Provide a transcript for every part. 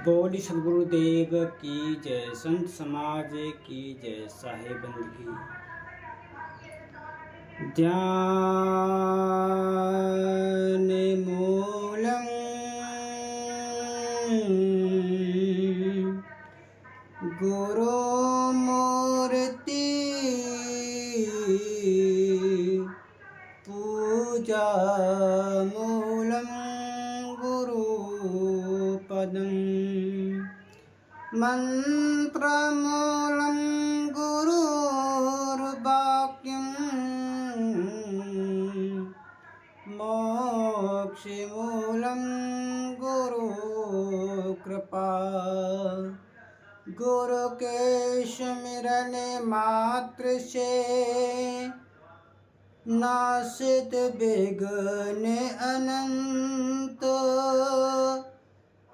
बोली सदगुरुदेव की जय, संत समाज की जय, साहेब की ध्यान मूलम गुरु मूर्ति पूजा मूलम गुरु पदम मंत्रमूलं गुरुर्वाक्यं मोक्षमूलं गुरुकृपा। गुरु के स्मरण मात्र से नासित विघ्न अनंत,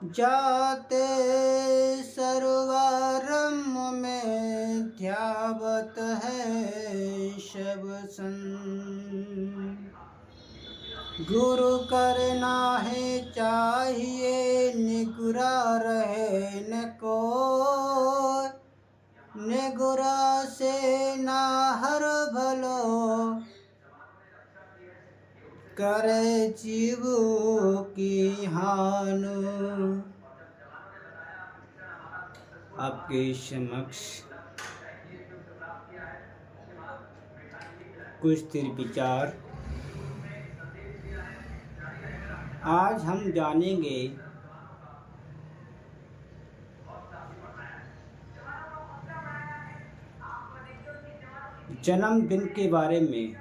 जाते सर्वारंभ में ध्यावत है शब संत। गुरु करना है चाहिए निगुरा रहे न कोई, निगुरा से ना हर भलो करे जीव की हान। आपके समक्ष कुछ स्थिर विचार। आज हम जानेंगे जन्मदिन के बारे में।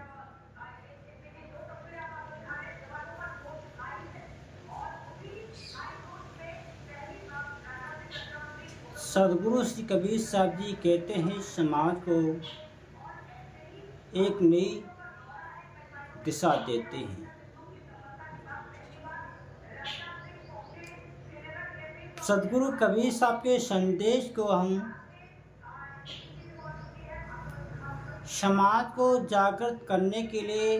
सदगुरु श्री कबीर साहब जी कहते हैं, समाज को एक नई दिशा देते हैं। सदगुरु कबीर साहब के संदेश को हम समाज को जागृत करने के लिए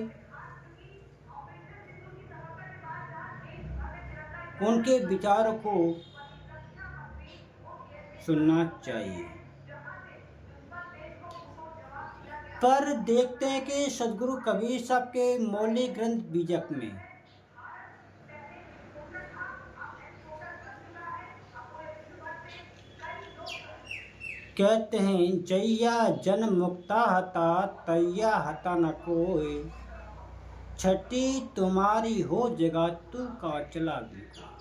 उनके विचारों को सुनना चाहिए। पर देखते हैं कि सदगुरु कबीर साहब के मौलिक ग्रंथ बीजक में कहते हैं, जैया जन मुक्ता हता तैया हता न कोई, छठी तुम्हारी हो जगह तू का चला गया।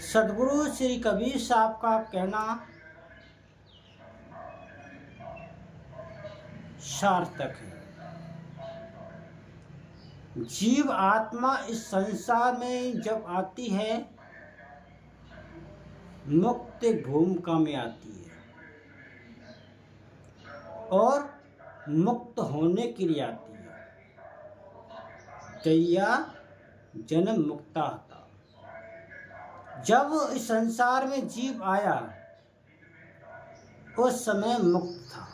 सदगुरु श्री कबीर साहब का कहना सार्थक है। जीव आत्मा इस संसार में जब आती है, मुक्त भूमिका में आती है और मुक्त होने के लिए आती है। तैया जन्म मुक्ता था। जब इस संसार में जीव आया उस समय मुक्त था।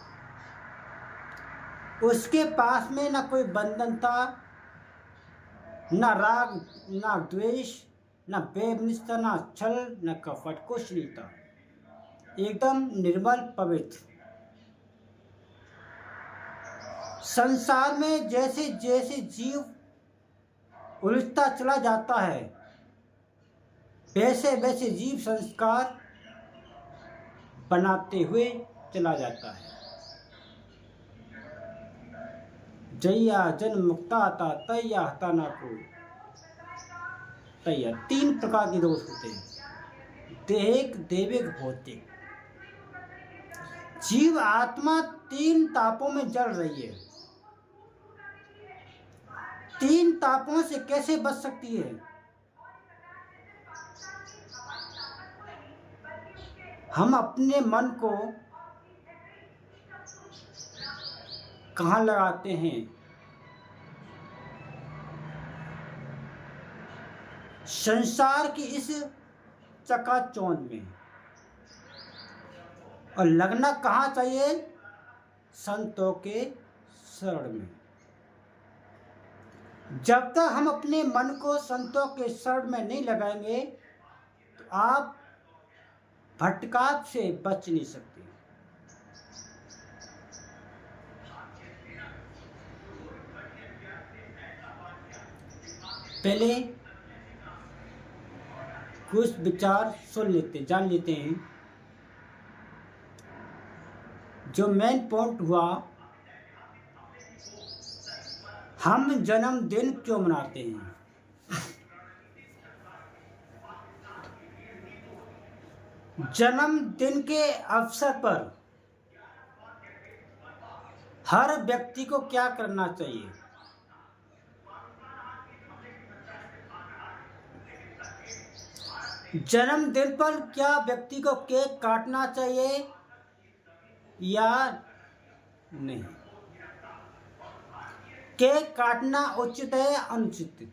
उसके पास में न कोई बंधन था, न राग, न द्वेष, न बेनिष्ठा, न छल, न कपट, कुछ नहीं था। एकदम निर्मल पवित्र। संसार में जैसे जैसे जीव उलझता चला जाता है, वैसे वैसे जीव संस्कार बनाते हुए चला जाता है। जैया जन्म मुक्ता था तैया हता ना कोई। तैया तीन प्रकार के दोष होते हैं, देहिक, देविक, भौतिक। जीव आत्मा तीन तापों में जल रही है। तीन तापों से कैसे बच सकती है? हम अपने मन को कहाँ लगाते हैं? संसार की इस चकाचौंध में। और लगना कहाँ चाहिए? संतों के शरण में। जब तक हम अपने मन को संतों के शरण में नहीं लगाएंगे तो आप भटकाव से बच नहीं सकते। पहले कुछ विचार जान लेते हैं। जो मेन पॉइंट हुआ, हम जन्मदिन क्यों मनाते हैं? जन्मदिन के अवसर पर हर व्यक्ति को क्या करना चाहिए? जन्मदिन पर क्या व्यक्ति को केक काटना चाहिए या नहीं? केक काटना उचित है या अनुचित?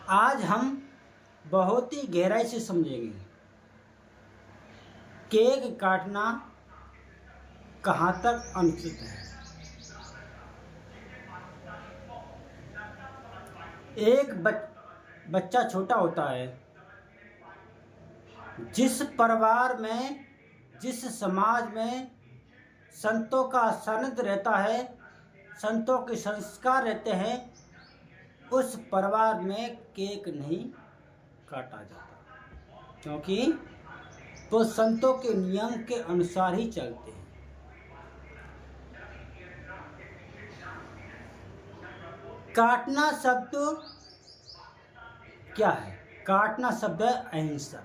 आज हम बहुत ही गहराई से समझेंगे केक काटना कहाँ तक अनुचित है। एक बच्चा छोटा होता है, जिस परिवार में, जिस समाज में संतों का सानिध्य रहता है, संतों के संस्कार रहते हैं, उस परिवार में केक नहीं काटा जाता, क्योंकि वो संतों के नियम के अनुसार ही चलते हैं। काटना शब्द क्या है? काटना शब्द है अहिंसा।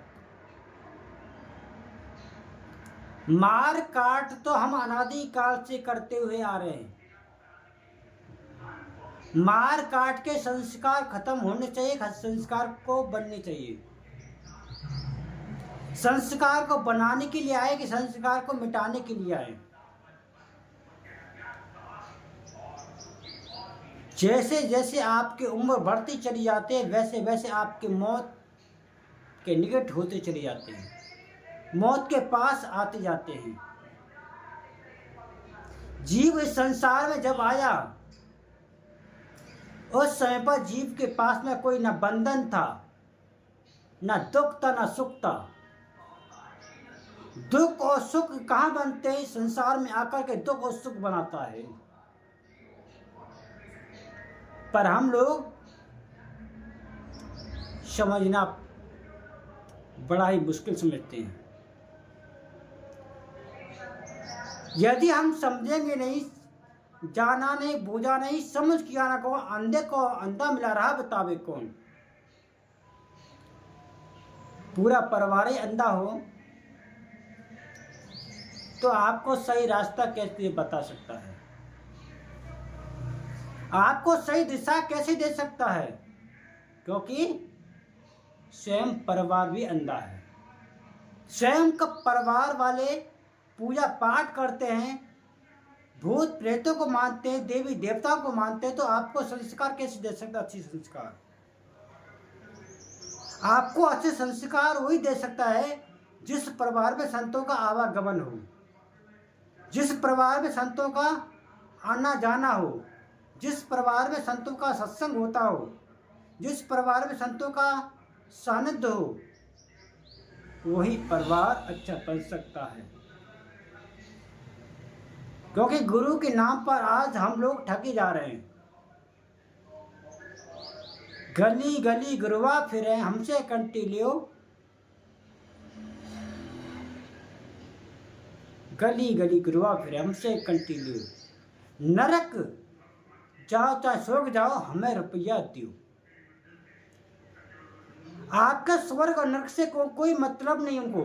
मार काट तो हम अनादिकाल से करते हुए आ रहे हैं। मार काट के संस्कार खत्म होने चाहिए, संस्कार को बनने चाहिए। संस्कार को बनाने के लिए आए कि संस्कार को मिटाने के लिए आए? जैसे जैसे आपकी उम्र बढ़ती चली जाती है, वैसे वैसे आपकी मौत के निकट होते चले जाते हैं, मौत के पास आते जाते हैं। जीव इस संसार में जब आया, उस समय पर जीव के पास में कोई न बंधन था, न दुख था, न सुख था। दुख और सुख कहाँ बनते हैं? संसार में आकर के दुख और सुख बनाता है। पर हम लोग समझना बड़ा ही मुश्किल समझते हैं। यदि हम समझेंगे नहीं, जाना नहीं, बूझा नहीं, समझ किया ना, को अंधे को अंधा मिला रहा बतावे कौन? पूरा परिवार ही अंधा हो तो आपको सही रास्ता कैसे बता सकता है? आपको सही दिशा कैसे दे सकता है? क्योंकि स्वयं परिवार भी अंधा है। स्वयं का परिवार वाले पूजा पाठ करते हैं, भूत प्रेतों को मानते हैं, देवी देवताओं को मानते हैं, तो आपको संस्कार कैसे दे सकता? अच्छी संस्कार आपको अच्छे संस्कार वही दे सकता है जिस परिवार में संतों का आवागमन हो, जिस परिवार में संतों का आना जाना हो, जिस परिवार में संतों का सत्संग होता हो, जिस परिवार में संतों का सानिध्य हो, वही परिवार अच्छा बन सकता है। क्योंकि गुरु के नाम पर आज हम लोग ठगे जा रहे हैं। गली गली गुरुआ फिरे, हमसे कंटी लियो, गली गली गुरुआ फिरे, हमसे कंटी लियो। नरक जाओ चाहे स्वर्ग जाओ, हमें रुपया दियो। आपका स्वर्ग और नरक से कोई मतलब नहीं उनको।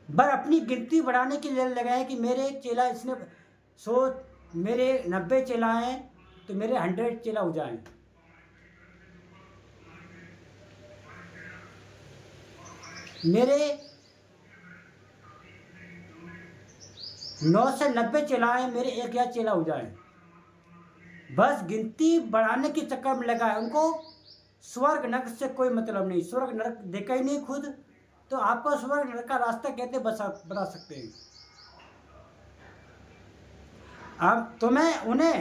पर अपनी गिनती बढ़ाने के लिए लगाए कि मेरे चेला इसने 100, मेरे 90 चेला हैं तो मेरे 100 चेला हो जाएं। मेरे 9 से 90 चेला हैं, मेरे 1000 चेला हो जाएं। बस गिनती बढ़ाने के चक्कर में लगा है। उनको स्वर्ग नरक से कोई मतलब नहीं। स्वर्ग नरक देखा ही नहीं खुद, तो आपको स्वर्ग का रास्ता कैसे बता सकते हैं? अब तुम्हें उन्हें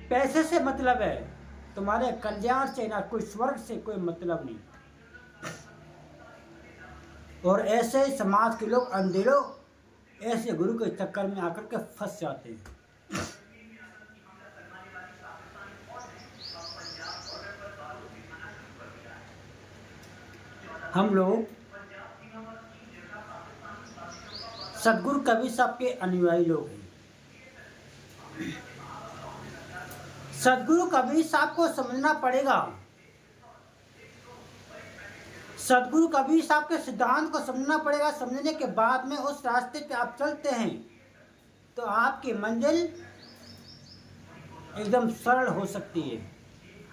पैसे से मतलब है, तुम्हारे कल्याण से ना कोई स्वर्ग से कोई मतलब नहीं। और ऐसे समाज के लोग अंधे लोग ऐसे गुरु के चक्कर में आकर के फंस जाते हैं। हम लोग सदगुरु कबीर साहब के अनुयायी लोग हैं। सदगुरु कबीर साहब को समझना पड़ेगा। सदगुरु कबीर साहब के सिद्धांत को समझना पड़ेगा। समझने के बाद में उस रास्ते पे आप चलते हैं तो आपकी मंजिल एकदम सरल हो सकती है।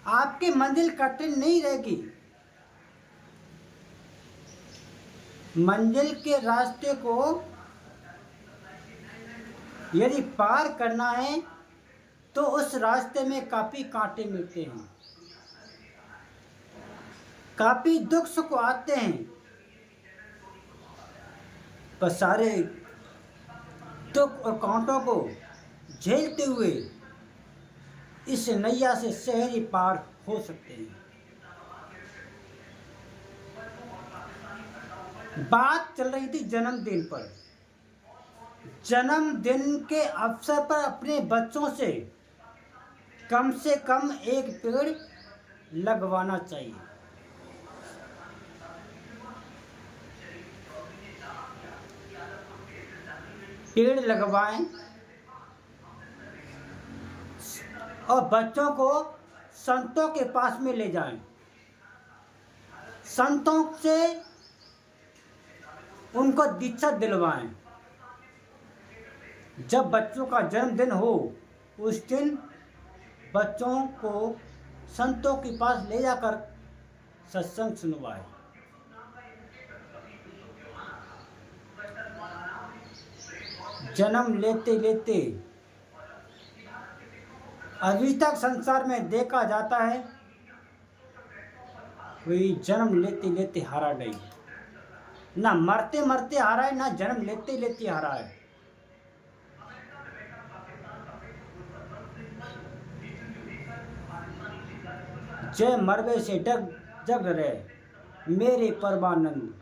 आपकी मंजिल कठिन नहीं रहेगी। मंजिल के रास्ते को यदि पार करना है तो उस रास्ते में काफी कांटे मिलते हैं, काफी दुख सुख आते हैं, पर सारे दुख और कांटों को झेलते हुए इस नैया से सहज पार हो सकते हैं। बात चल रही थी जन्मदिन पर। जन्मदिन के अवसर पर अपने बच्चों से कम एक पेड़ लगवाना चाहिए। पेड़ लगवाएं और बच्चों को संतों के पास में ले जाएं। संतों से उनको दीक्षा दिलवाएं। जब बच्चों का जन्मदिन हो उस दिन बच्चों को संतों के पास ले जाकर सत्संग सुनवाएं। जन्म लेते लेते अभी तक संसार में देखा जाता है कोई जन्म लेते लेते हारा नहीं। ना मरते मरते हारा है, ना जन्म लेते लेते हारा है। जय मरवे से जग रहे मेरे परमानंद।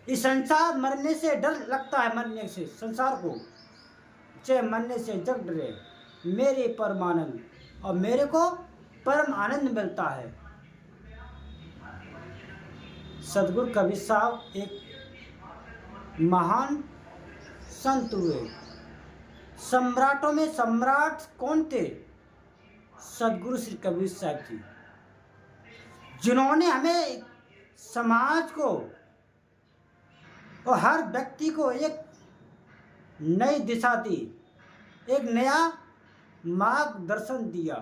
इस संसार मरने से डर लगता है, मरने से संसार को। जय मरने से जग रहे मेरे परमानंद, और मेरे को परम आनंद मिलता है। सदगुरु कबीर साहब एक महान संत हुए। सम्राटों में सम्राट कौन थे? सदगुरु श्री कबीर साहब जी, जिन्होंने हमें समाज को और हर व्यक्ति को एक नई दिशा दी, एक नया मार्गदर्शन दिया।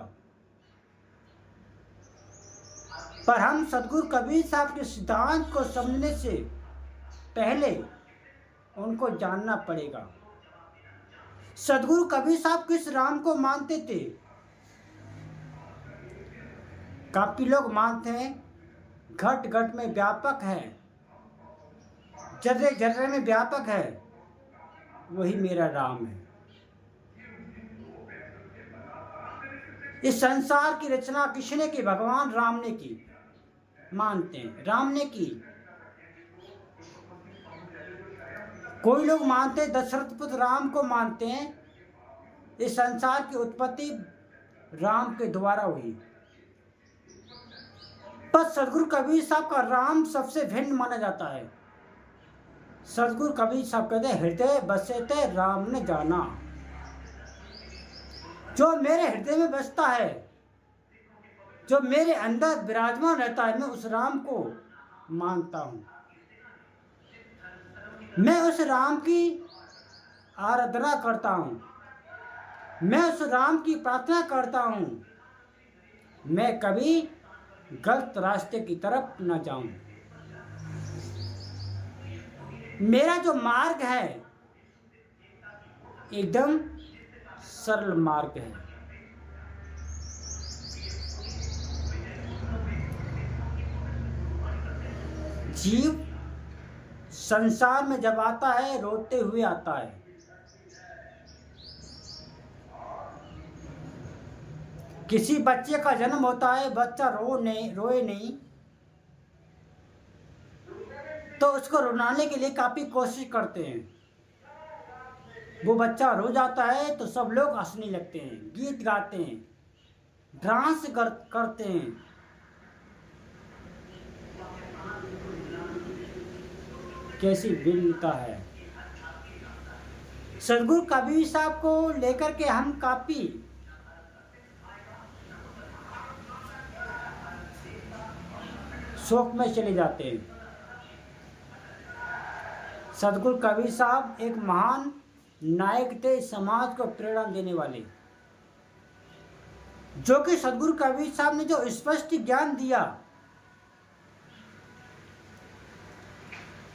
पर हम सदगुरु कबीर साहब के सिद्धांत को समझने से पहले उनको जानना पड़ेगा। सदगुरु कबीर साहब किस राम को मानते थे? काफी लोग मानते हैं घट घट में व्यापक है, जर्रे जर्रे में व्यापक है, वही मेरा राम है। इस संसार की रचना किसने की? भगवान राम ने की, मानते हैं राम ने की। कोई लोग मानते हैं दशरथ पुत्र राम को मानते हैं। इस संसार की उत्पत्ति राम के द्वारा हुई। पर सदगुरु कबीर साहब का राम सबसे भिन्न माना जाता है। सदगुरु कबीर साहब कहते हैं हृदय बसे ते राम ने जाना। जो मेरे हृदय में बसता है, जो मेरे अंदर विराजमान रहता है, मैं उस राम को मानता हूँ। मैं उस राम की आराधना करता हूँ, मैं उस राम की प्रार्थना करता हूँ। मैं कभी गलत रास्ते की तरफ न जाऊं। मेरा जो मार्ग है एकदम सरल मार्ग है। जीव संसार में जब आता है रोते हुए आता है। किसी बच्चे का जन्म होता है, बच्चा रोए नहीं तो उसको रुलाने के लिए काफ़ी कोशिश करते हैं। वो बच्चा रो जाता है तो सब लोग हंसने लगते हैं, गीत गाते हैं, डांस करते हैं। कैसी भिन्नता है। सदगुरु कबीर साहब को लेकर के हम काफ़ी शौक में चले जाते हैं। सदगुरु कबीर साहब एक महान नायक थे, समाज को प्रेरणा देने वाले, जो कि सदगुरु कबीर साहब ने जो स्पष्ट ज्ञान दिया,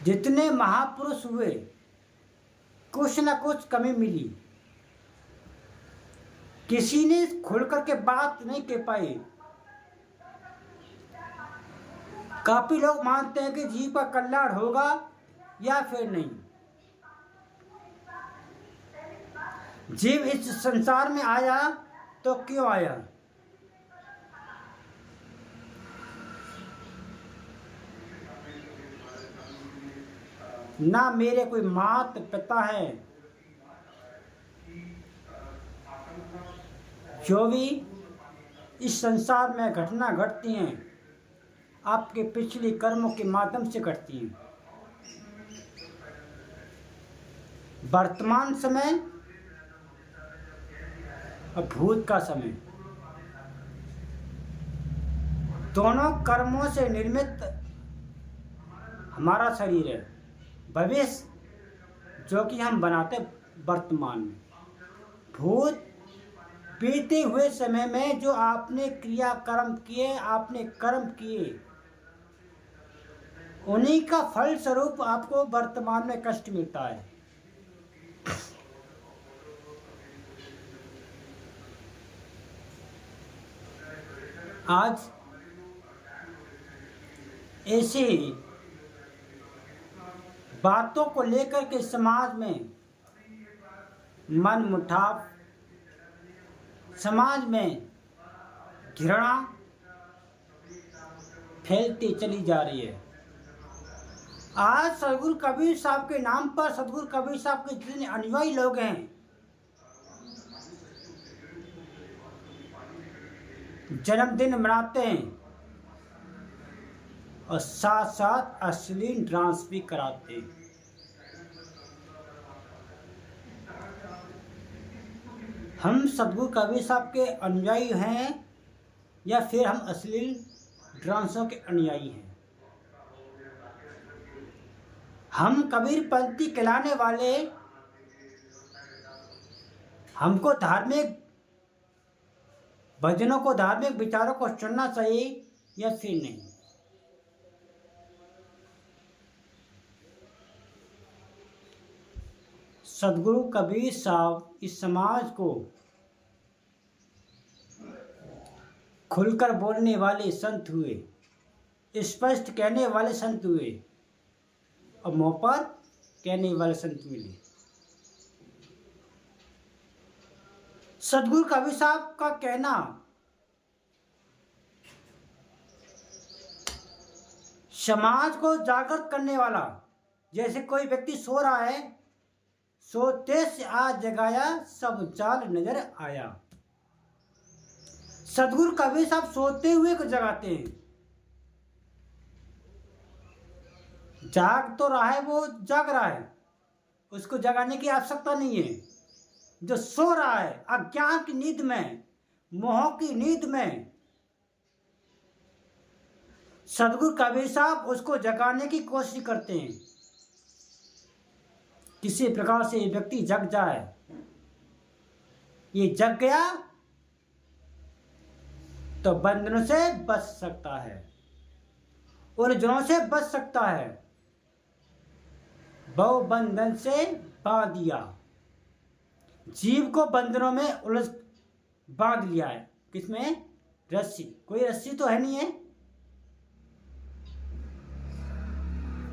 जितने महापुरुष हुए कुछ न कुछ कमी मिली, किसी ने खुल करके बात नहीं कह पाई। काफी लोग मानते हैं कि जीव का कल्याण होगा या फिर नहीं। जीव इस संसार में आया तो क्यों आया? ना मेरे कोई माता पिता है, जो भी इस संसार में घटना घटती हैं आपके पिछले कर्मों के माध्यम से घटती हैं। वर्तमान समय और भूत का समय, दोनों कर्मों से निर्मित हमारा शरीर है। भविष्य जो कि हम बनाते वर्तमान में, भूत बीते हुए समय में जो आपने क्रिया कर्म किए, आपने कर्म किए, उन्हीं का फल स्वरूप आपको वर्तमान में कष्ट मिलता है। आज ऐसी बातों को लेकर के समाज में मन मुटाव, समाज में घृणा फैलती चली जा रही है। आज सदगुरु कबीर साहब के नाम पर, सदगुरु कबीर साहब के जितने अनुयायी लोग हैं, जन्मदिन मनाते हैं और साथ साथ अश्लील डांस भी कराते हैं। हम सदगुरु कबीर साहब के अनुयायी हैं या फिर हम अश्लील डांसों के अनुयायी हैं? हम कबीर पंथी कहलाने वाले, हमको धार्मिक भजनों को, धार्मिक विचारों को चुनना चाहिए या फिर नहीं? सदगुरु कबीर साहब इस समाज को खुलकर बोलने वाले संत हुए, स्पष्ट कहने वाले संत हुए और मुँह पर कहने वाले संत मिले। सदगुरु कबीर साहब का कहना समाज को जागृत करने वाला, जैसे कोई व्यक्ति सो रहा है, सोते से आज जगाया सब चाल नजर आया। सदगुरु कबीर साहब सोते हुए को जगाते हैं। जाग तो रहा है, वो जाग रहा है, उसको जगाने की आवश्यकता नहीं है। जो सो रहा है अज्ञान की नींद में, मोह की नींद में, सदगुरु कबीर साहब उसको जगाने की कोशिश करते हैं। किसी प्रकार से ये व्यक्ति जग जाए, ये जग गया तो बंधनों से बच सकता है, उलझनों से बच सकता है। बहु बंधन से बांध दिया, जीव को बंधनों में उलझ बांध लिया है। किसमें? रस्सी। कोई रस्सी तो है नहीं है,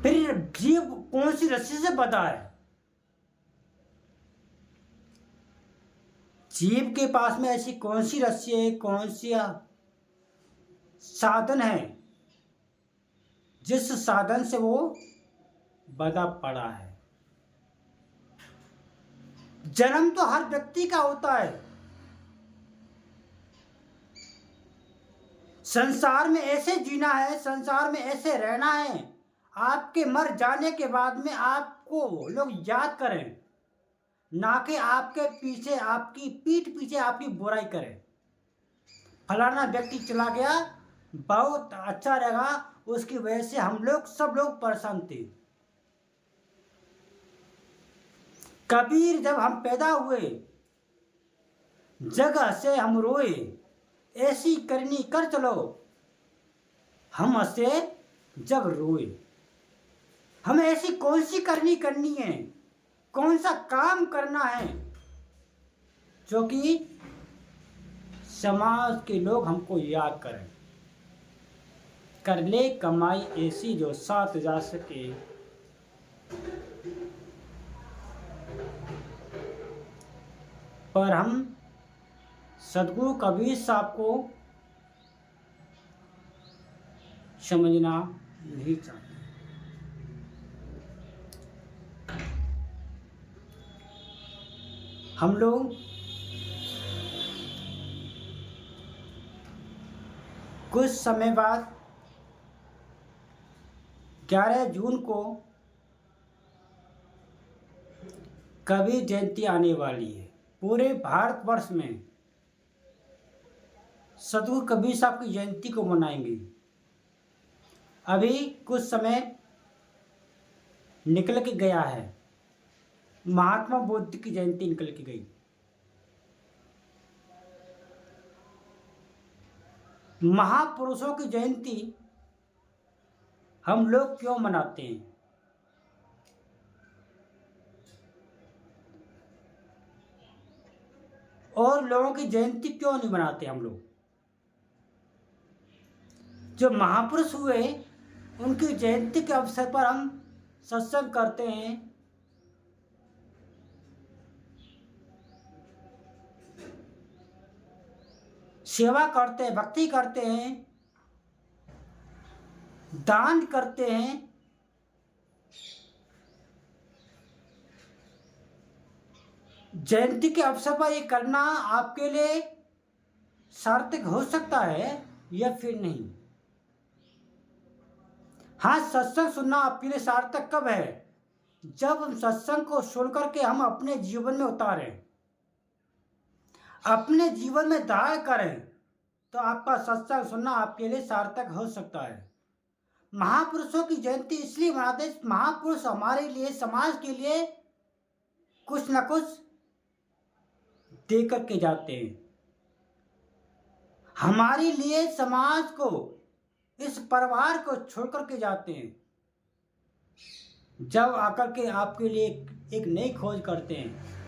फिर आखिर जीव कौन सी रस्सी से बंधा है? जीव के पास में ऐसी कौन सी रस्सी है, कौन सी साधन है जिस साधन से वो बंधा पड़ा है? जन्म तो हर व्यक्ति का होता है। संसार में ऐसे जीना है, संसार में ऐसे रहना है, आपके मर जाने के बाद में आपको लोग याद करें, ना कि आपके पीछे, आपकी पीठ पीछे आपकी बुराई करें। फलाना व्यक्ति चला गया, बहुत अच्छा रहेगा, उसकी वजह से हम लोग सब लोग परेशान थे। कबीर जब हम पैदा हुए, जगह से हम रोए, ऐसी करनी कर चलो, हम हंसे जब रोए। हमें ऐसी कौन सी करनी है, कौन सा काम करना है जो कि समाज के लोग हमको याद करें। कर ले कमाई ऐसी जो साथ जा सके, पर हम सदगुरु कबीर साहब को समझना नहीं चाहते। हम लोग कुछ समय बाद 11 जून को कबीर जयंती आने वाली है। पूरे भारतवर्ष में सदगुरु कबीर साहब की जयंती को मनाएंगे। अभी कुछ समय निकल के गया है, महात्मा बुद्ध की जयंती निकल के गई। महापुरुषों की जयंती हम लोग क्यों मनाते हैं? और लोगों की जयंती क्यों नहीं मनाते हम लोग? जो महापुरुष हुए उनकी जयंती के अवसर पर हम सत्संग करते हैं, सेवा करते हैं, भक्ति करते हैं, दान करते हैं। जयंती के अवसर पर ये करना आपके लिए सार्थक हो सकता है या फिर नहीं? हाँ, सत्संग सुनना आपके लिए सार्थक कब है? जब हम सत्संग को सुन करके हम अपने जीवन में उतारें, अपने जीवन में धारण करें, तो आपका सत्संग सुनना आपके लिए सार्थक हो सकता है। महापुरुषों की जयंती इसलिए मनाते हैं, महापुरुष हमारे लिए, समाज के लिए कुछ न कुछ दे करके जाते हैं। हमारे लिए, समाज को, इस परिवार को छोड़ करके जाते हैं। जब आकर के आपके लिए एक नई खोज करते हैं।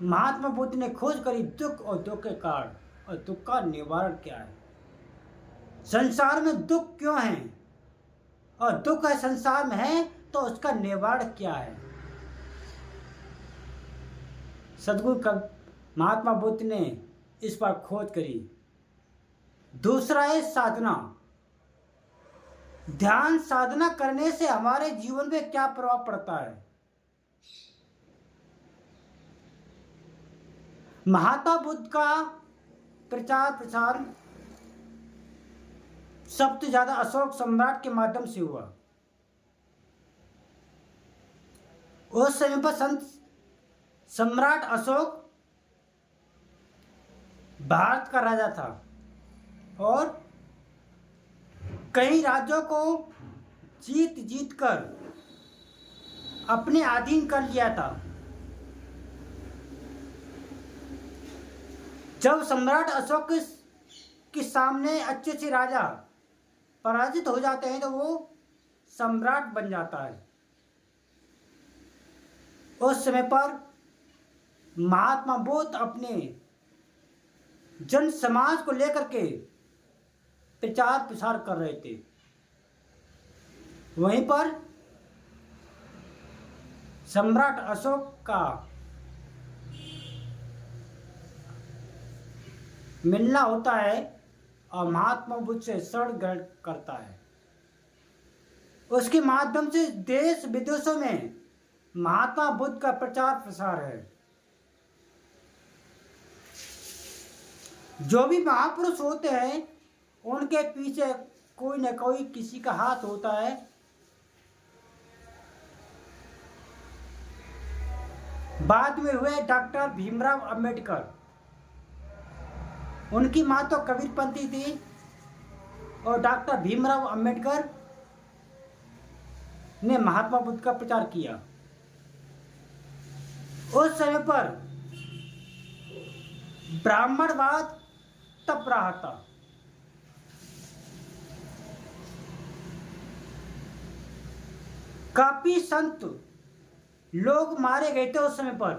महात्मा बुद्ध ने खोज करी दुख और दुख के कारण, और दुख का निवारण क्या है। संसार में दुख क्यों है और दुख है संसार में है, तो उसका निवारण क्या है? सदगुरु महात्मा बुद्ध ने इस पर खोज करी। दूसरा है साधना। ध्यान साधना करने से हमारे जीवन में क्या प्रभाव पड़ता है? महात्मा बुद्ध का प्रचार प्रसार सबसे ज्यादा अशोक सम्राट के माध्यम से हुआ। उस समय पर संत सम्राट अशोक भारत का राजा था और कई राज्यों को जीत कर अपने अधीन कर लिया था। जब सम्राट अशोक के सामने अच्छे अच्छे राजा पराजित हो जाते हैं, तो वो सम्राट बन जाता है। उस समय पर महात्मा बुद्ध अपने जन समाज को लेकर के प्रचार प्रसार कर रहे थे। वहीं पर सम्राट अशोक का मिलना होता है और महात्मा बुद्ध से शरण ग्रहण करता है। उसके माध्यम से देश विदेशों में महात्मा बुद्ध का प्रचार प्रसार है। जो भी महापुरुष होते हैं उनके पीछे कोई न कोई किसी का हाथ होता है। बाद में हुए डॉक्टर भीमराव अंबेडकर। उनकी मां तो कबीरपंथी थी और डॉक्टर भीमराव अंबेडकर ने महात्मा बुद्ध का प्रचार किया। उस समय पर ब्राह्मणवाद तप रहा था। काफी संत लोग मारे गए थे उस समय पर,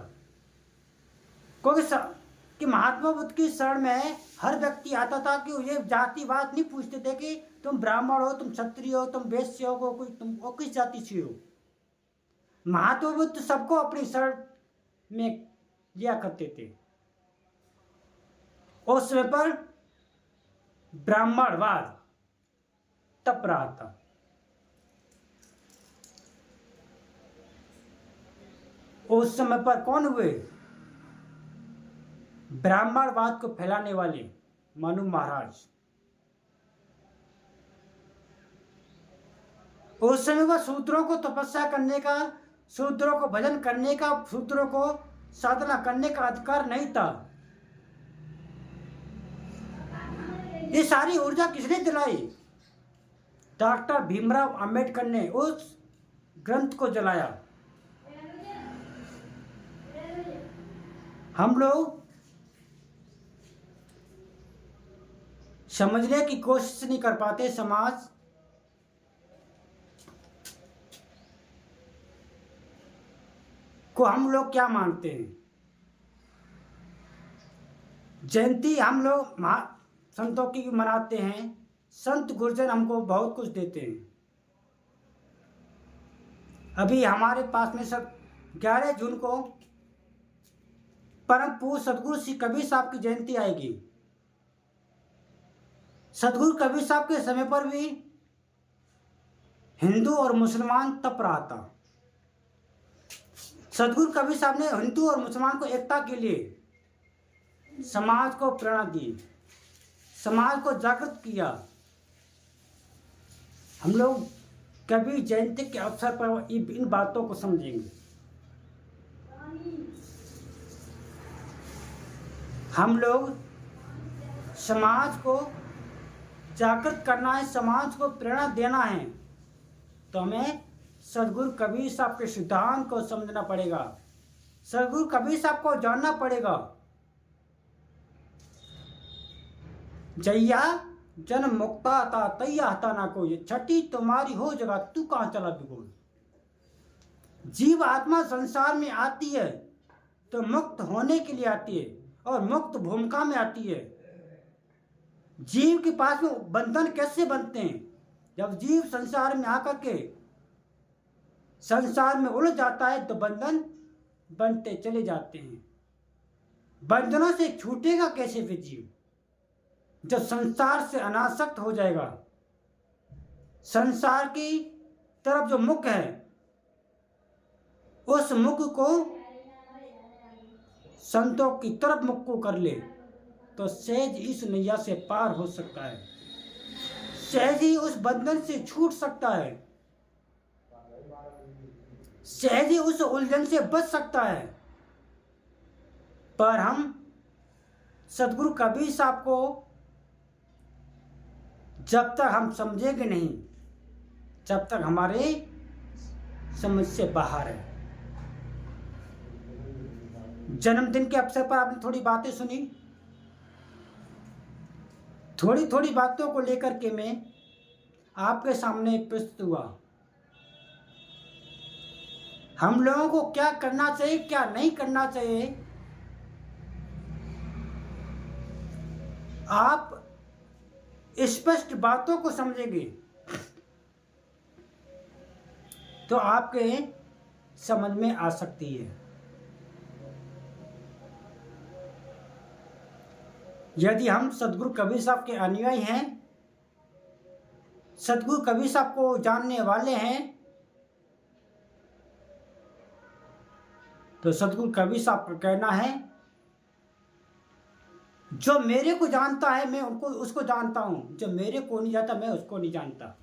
क्योंकि महात्मा बुद्ध की शरण में हर व्यक्ति आता था कि ये जातिवाद नहीं पूछते थे कि तुम ब्राह्मण हो, तुम क्षत्रिय हो, तुम वैश्य हो, कोई तुम और किस जाति से हो। महात्मा बुद्ध सबको अपनी शरण में लिया करते थे। उस समय पर ब्राह्मणवाद तप रहा था। उस समय पर कौन हुए? ब्राह्मणवाद को फैलाने वाले मनु महाराज। उस समय पर शूद्रों को तपस्या करने का, शूद्रों को भजन करने का, शूद्रों को साधना करने का अधिकार नहीं था। ये सारी ऊर्जा किसने दिलाई? डॉक्टर भीमराव अंबेडकर ने उस ग्रंथ को जलाया। हम लोग समझने की कोशिश नहीं कर पाते समाज को हम लोग क्या मानते हैं। जयंती हम लोग संतों की मनाते हैं। संत गुरुजन हमको बहुत कुछ देते हैं। अभी हमारे पास में सब 11 जून को परम पूज्य सदगुरु श्री कबीर साहब की जयंती आएगी। सदगुरु कबीर साहब के समय पर भी हिंदू और मुसलमान तप रहा था। सदगुरु कबीर साहब ने हिंदू और मुसलमान को एकता के लिए समाज को प्रेरणा दी, समाज को जागृत किया। हम लोग कबीर जयंती के अवसर पर इन बातों को समझेंगे। हम लोग समाज को जागृत करना है, समाज को प्रेरणा देना है, तो हमें सदगुरु कबीर साहब के सिद्धांत को समझना पड़ेगा। सदगुरु कबीर साहब को जानना पड़ेगा। जैया जन्म मुक्ता था तैया हता ना कोई, छठी तुम्हारी हो जगह तू कहां चला बिगुल। जीव आत्मा संसार में आती है तो मुक्त होने के लिए आती है और मुक्त भूमिका में आती है। जीव के पास में बंधन कैसे बनते हैं? जब जीव संसार में आकर के संसार में उलझ जाता है तो बंधन बनते चले जाते हैं। बंधनों से छूटेगा कैसे फिर जीव? जब संसार से अनासक्त हो जाएगा। संसार की तरफ जो मुख है उस मुख को संतों की तरफ मुख को कर ले तो सहज इस नैया से पार हो सकता है, सहज ही उस बंधन से छूट सकता है, सहज ही उस उलझन से बच सकता है। पर हम सदगुरु कबीर साहब को जब तक हम समझेंगे नहीं, जब तक हमारे समझ से बाहर है। जन्मदिन के अवसर पर आपने थोड़ी बातें सुनी। थोड़ी थोड़ी बातों को लेकर के मैं आपके सामने प्रस्तुत हुआ। हम लोगों को क्या करना चाहिए, क्या नहीं करना चाहिए, आप स्पष्ट बातों को समझेंगे तो आपके समझ में आ सकती है। यदि हम सदगुरु कबीर साहब के अनुयायी हैं, सदगुरु कबीर साहब को जानने वाले हैं, तो सदगुरु कबीर साहब का कहना है, जो मेरे को जानता है मैं उसको जानता हूं, जो मेरे को नहीं जानता मैं उसको नहीं जानता।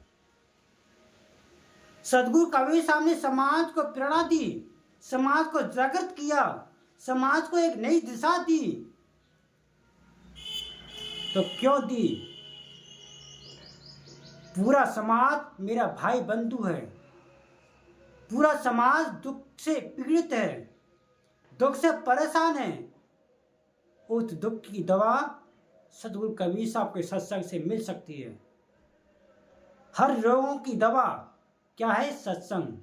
सदगुरु कबीर साहब ने समाज को प्रेरणा दी, समाज को जागृत किया, समाज को एक नई दिशा दी। तो क्यों दी? पूरा समाज मेरा भाई बंधु है, पूरा समाज दुख से पीड़ित है, दुख से परेशान है। उस दुख की दवा सदगुरु कबीर साहब के सत्संग से मिल सकती है। हर रोगों की दवा क्या है? सत्संग।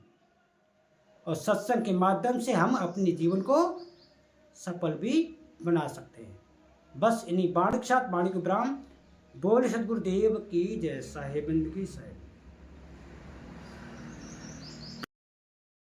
और सत्संग के माध्यम से हम अपने जीवन को सफल भी बना सकते हैं। बस इन्हीं वाणी के साथ वाणी को विराम। बोले सदगुरुदेव की जय। साहेब की साहेब।